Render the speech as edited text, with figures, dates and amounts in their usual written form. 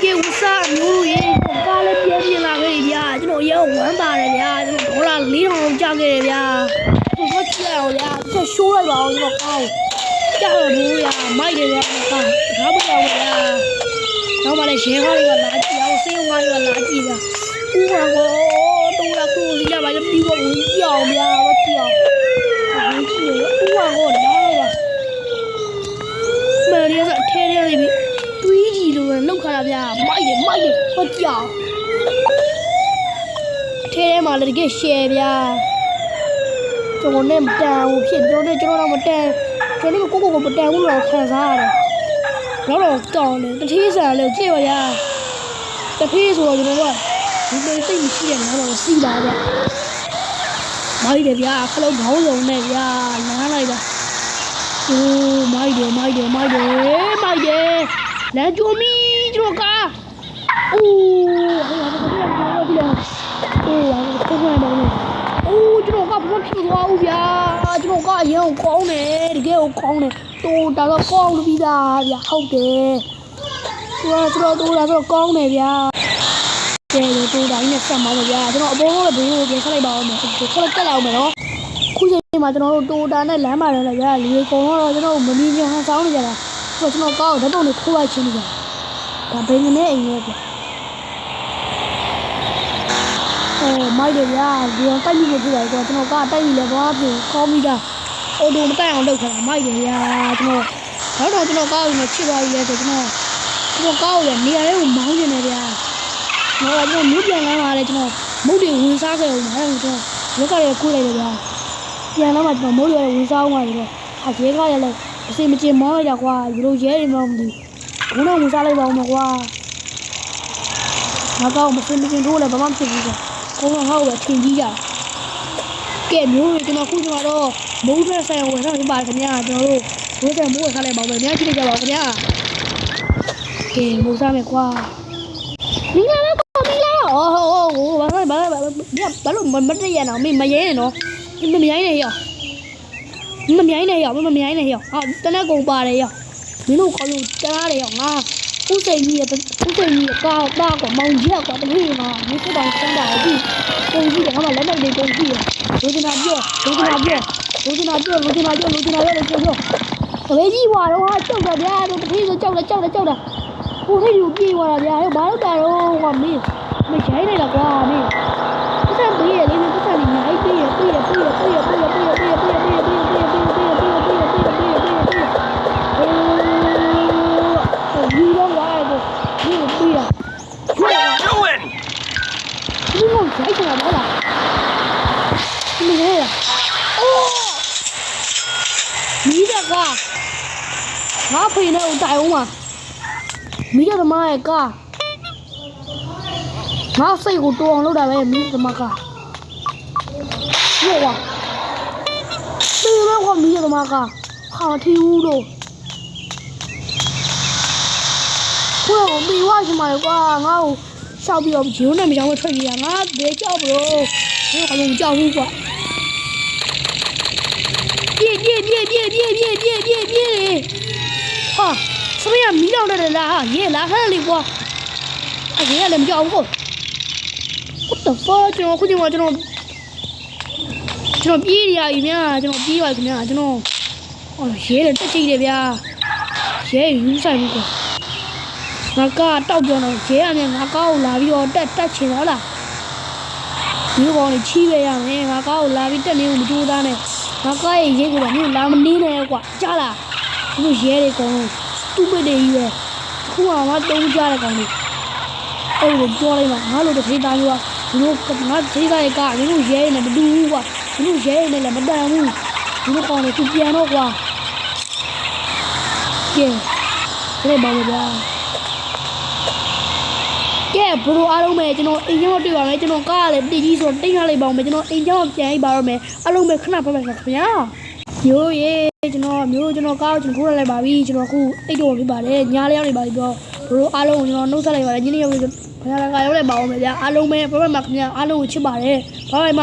ကဲဝစားမျိုးလို့ရေကားလည်းပြင်းပြင်းလာခဲ့ဗျာကျွန်တော်ရောဝမ်းပါတယ်ဗျာကျွန်တော်ဒေါ်လာ4,000ကြာခဲ့တယ်ဗျာကျွန်တော်ကြည့်ရအောင်ဗျာဆက်ရှိုးလိုက်ပါအောင်ကျွန်တော်ကောင်းကြာတော့ဘူးဗျာမိုက်တယ်ဗျာကောင်းဒါမှမဟုတ်ဗျာတော့မလဲရှင်းကားလေးကလာကြည့်အောင်စေးဝါးလေးကလာကြည့်ဗျာဦးပါကောတူလာကူစီရပါကြပြီးတော့ဝင်ကြည့်အောင်ဗျာမကြည့်အောင်ဝင်ကြည့်ရဦးပါကောလာပါမယ်ရစထဲထဲလေးပြီးတွေးကြည့်လို့လောက်ခါတာဗျာမိုက်တယ်ဟောကြောင်ထဲထဲမှာလည်းတကယ်ရှယ်ဗျာကျွန်တော်နဲ့မတန်ဘူးဖြစ်ကျွန်တော်တော့မတန်ကျွန်တော်ကိုမတန်ဘူးလို့ခံစားရတယ်တော့ကောင်းတယ်တတိဆန်လေးကြည့်ပါဗျာတဖေးဆိုတော့ကျွန်တော်ကဒီလိုသိမရှိရတော့စီးပါဗျာမိုက်တယ်ဗျာခလုံးခေါင်းစုံနဲ့ဗျာလမ်းလိုက်တာโอ้မိုက်တယ်လမ်းကျိုးမီကျွန်တော်ကအိုးဟဲ့ဟာကျွန်တော်ကဘယ်ဖြစ်သွားဦးဗျာကျွန်တော်ကအရင်ကောင်းတယ်တကယ်ကိုကောင်းတယ်တိုးတာတော့ကောင်းလို့ပြီးသားဗျာဟုတ်တယ်ကျွန်တော်တိုးတာဆိုတော့ကောင်းတယ်ဗျာကဲတိုးတိုင်းနဲ့ဆက်မှာဗျာကျွန်တော်အပေါ်ကဘယ်လိုပြန်ဆက်လိုက်ပါအောင်မယ်ခက်တက်လိုက်အောင်မယ်နော်ခုချိန်မှာကျွန်တော်တို့တိုးတာနဲ့လမ်းပါတယ်လေဗျာလူတွေကုန်တော့ကျွန်တော်မမီညဟန်ဆောင်နေကြတာဆိုတော့ကျွန်တော်ကောင်းဓာတ်ပုံတွေခိုးလိုက်ချင်းနေကြဒါဘယ်နည်းအိမ်လဲဗျာမိုက်တယ်ဗျာဒီတော့တိုက်မိလို့ပြလိုက်တော့ကျွန်တော်ကတိုက်မိလဲသွားပြီကောင်းပြီလားအော်တိုမတိုက်အောင်လုပ်ခါတာမိုက်တယ်ဗျာကျွန်တော်ကားကိုချစ်သွားပြီလဲဆိုကျွန်တော်ကားကိုနေရာလေးကိုမောင်းနေတယ်ဗျာကျွန်တော်မြို့ပြန်လာမှလည်းကျွန်တော်မုတ်တွေဝင်စားခဲ့အောင်အဲ့ကျွန်တော်ရက်ကလေးကိုလိုက်တယ်ဗျာပြန်လာမှကျွန်တော်မုတ်တွေဝင်စားအောင်ပါပြီးတော့ရဲကားရလဲအစိမကျင်မောင်းလိုက်တာကွာဒီလိုရဲတွေမှမသိဘူးဝင်စားလိုက်ပါအောင်ကွာငါကောင်းမစင်ထိုးလဲဘာမှမဖြစ်ဘူးကွာကိုယ်ကဟောက်ပဲထင်ကြီးကြကဲမျိုးတွေကျွန်တော်ခုကျွန်တော်တော့မုန်းတဲ့ဆိုင်ဝင်ဆောင်ပြပါခင်ဗျာကျွန်တော်တို့ဘိုးဆိုင်မိုးစားလိုက်ပါမယ်များကြည့်ကြပါဦးခင်ဗျာကဲမိုးစားမယ်ကွာမင်းလာပါမင်းလာဘာလို့မတည့်ရအောင်မရဲနဲ့နော်မမြိုင်းနဲ့ရောဟာတနက်ကုန်ပါတယ်ရောမင်းတို့ခေါ်လို့တရားတယ်ရောငါဦးစိန်ကြီးကောက်ပါကောမောင်ကြီးကွာတမီးမှာမင်းတို့တောင်စမ်းတာပြီကုန်ကြီးကငါလက်နဲ့ကုန်ကြီးရလိုချင်တာပြောတပည့်ကြီးွာတော့ဟာကြောက်တာဗျာတို့တပည့်ဆိုကြောက်တာကိုထိတ်ယူပြေးွာတာဗျာဘာလို့တာတော့ကွာမင်းမရိုင်းနေတာကွာမင်းပတ်စံပေးရလေပတ်စံကြီးနိုင်ပေးရဒီတော့ကွာကိုမင်းရိုင်းချင်တာမဟုတ်လားမင်းလေအိုးမိတဲ့ကားငါဖေးနဲ့ဦးတိုင်အောင်ပါမိတဲ့သမားရဲ့ကားငါစိတ်ကိုတိုးအောင်လုပ်တာပဲမိတဲ့သမားကားဟုတ်ပါဒီတော့ကမိတဲ့သမားကားဟာထီဦးတို့ကိုယ်ကပြီးွားချင်ပါလေကွာငါ့ကိုရှောက်ပြီးတော့ဂျိုးနဲ့မကြောင်ထွက်နေရငါဘယ်ကြောက်ဘလို့ငါကလည်းကြောက်ဘူးကွာပြေးဟာစမရမီးလောင်တယ်လားဟာရဲလာဟန်လေကွာအဲ့ရဲလည်းမကြောက်ဘူး What the fuck ကျွန်တော်ခုချိန်မှာကျွန်တော်ပြေးရည်များကျွန်တော်ပြေးပါခင်ဗျာကျွန်တော်ရဲလည်းတက်ချိတ်တယ်ဗျာရဲယူဆိုင်ဘူးကွာငါကတောက်ပြောတော့ရဲအမြငါကောက်ကိုလာပြီးတော့တက်ချင်တော့လားဒီကောင်လေးချီးပဲရမယ်ငါကောက်ကိုလာပြီးတက်နေဦးမကြိုးသားနဲ့ငါကရဲ့ရဲကိုတော့မင်းလာမနေနဲ့ကွာကြားလားဒီရဲတွေကောင် stupid တွေကြီးပဲခုကငါတုံးကြတဲ့ကောင်လေးအဲ့လိုပြောလိုက်မှငါလိုတစ်ထိသားမျိုးကဒီလိုငါထိသားရဲ့ကမင်းတို့ရဲနေမတူဘူးကွာမင်းတို့ရဲနေလည်းမတန်ဘူးဒီလိုကောင်လေးသူပြန်တော့ကွာကဲဒါပါမယ်ဗျာကဲဘလိုအားလုံးပဲကျွန်တော်အိမ်ကျောင်းတွေ့ပါမယ်ကျွန်တော်ကားလည်းတည်ကြီးဆိုတိတ်ထားလိုက်ပါဦးမယ်ကျွန်တော်အိမ်ကျောင်းပြန်ပြီးပါတော့မယ်အားလုံးပဲခဏဖတ်ပါခင်ဗျာမျိုးရေကျွန်တော်ကားကိုကျွန်တော်ခိုးလိုက်ပါပြီကျွန်တော်ခုအိတ်တော်ဖြစ်ပါတယ်ညားလျောင်းနေပါပြီပြောဘလိုအားလုံးကိုကျွန်တော်နှုတ်ဆက်လိုက်ပါတယ်ညနေရောက်ခင်ဗျာလည်းကားရောက်လိုက်ပါဦးမယ်ဗျာအားလုံးပဲဘယ်မှာခင်ဗျာအားလုံးကိုချစ်ပါတယ်ဘိုင်